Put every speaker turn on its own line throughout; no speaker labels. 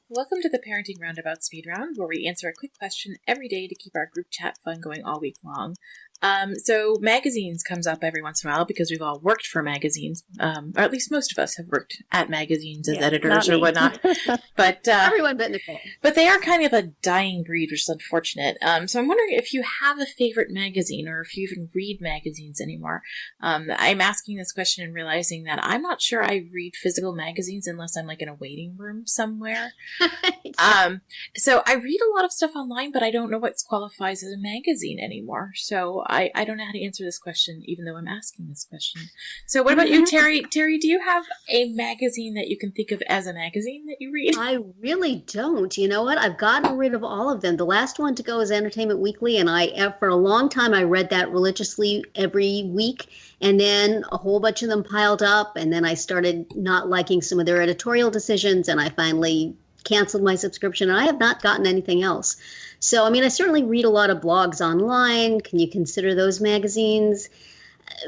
Welcome to the Parenting Roundabout Speed Round, where we answer a quick question every day to keep our group chat fun going all week long. So magazines comes up every once in a while because we've all worked for magazines, or at least most of us have worked at magazines as editors or whatnot. But
everyone but Nicole.
But they are kind of a dying breed, which is unfortunate. So I'm wondering if you have a favorite magazine or if you even read magazines anymore. I'm asking this question and realizing that I'm not sure I read physical magazines unless I'm like in a waiting room somewhere. So I read a lot of stuff online, but I don't know what qualifies as a magazine anymore. So I don't know how to answer this question, even though I'm asking this question. So what about you, Terry? Terry, do you have a magazine that you can think of as a magazine that you read?
I really don't. You know what? I've gotten rid of all of them. The last one to go is Entertainment Weekly, and for a long time, I read that religiously every week. And then a whole bunch of them piled up, and then I started not liking some of their editorial decisions, and I finally canceled my subscription, and I have not gotten anything else. So, I mean, I certainly read a lot of blogs online. Can you consider those magazines?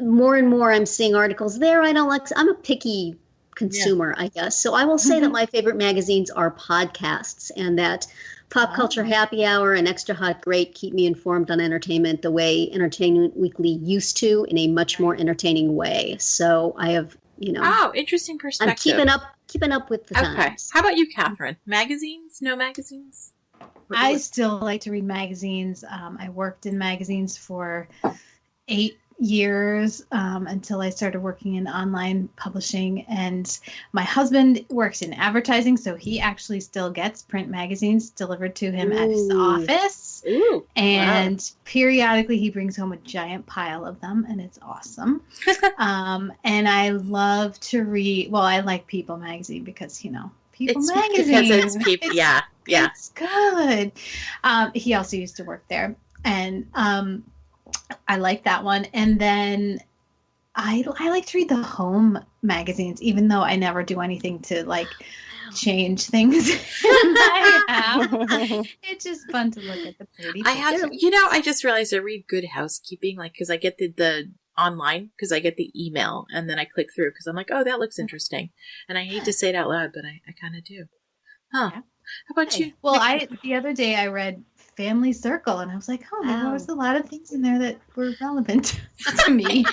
More and more, I'm seeing articles there. I'm a picky consumer, I guess. So I will say that my favorite magazines are podcasts, and that Pop Culture Happy Hour and Extra Hot Great keep me informed on entertainment the way Entertainment Weekly used to, in a much more entertaining way. So I have,
interesting perspective.
I'm keeping up with the times.
How about you, Catherine? Magazines? No magazines?
I still like to read magazines. I worked in magazines for 8 years until I started working in online publishing, and my husband works in advertising, so he actually still gets print magazines delivered to him at his office. And periodically he brings home a giant pile of them, and it's awesome. And I love to read, I like People magazine because People magazine,
because it's People.
It's good. He also used to work there, and I like that one. And then I like to read the home magazines, even though I never do anything to change things in my house. It's just fun to look at the pretty pictures.
I just realized I read Good Housekeeping, because I get the online, because I get the email, and then I click through because I'm like, oh, that looks interesting. And I hate to say it out loud, but I kind of do. Huh. Yeah. How about you?
Well, the other day I read Family Circle, and I was like, there was a lot of things in there that were relevant to me.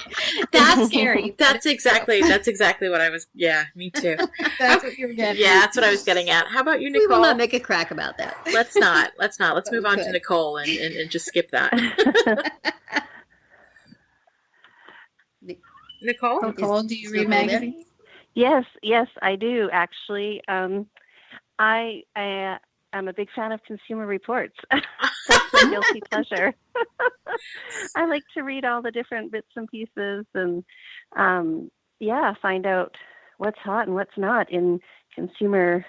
That's scary. That's exactly what I was. Yeah, me too.
That's what you were getting.
Yeah, that's what I was getting at. How about you, Nicole?
We will not make a crack about that.
Let's not. Let's move on to Nicole and just skip that.
Nicole, do you read magazines?
Yes, I do actually. I'm a big fan of Consumer Reports. That's my guilty pleasure. I like to read all the different bits and pieces and, find out what's hot and what's not in consumer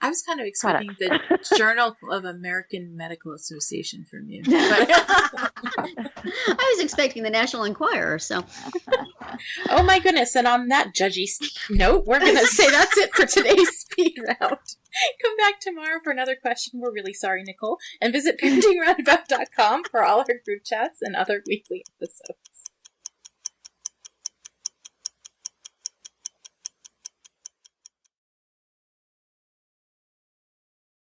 I was kind of expecting the Journal of American Medical Association from you. I
was expecting the National Enquirer, so.
Oh my goodness, and on that judgy note, we're going to say that's it for today's speed round. Come back tomorrow for another question. We're really sorry, Nicole. And visit parentingroundabout.com for all our group chats and other weekly episodes.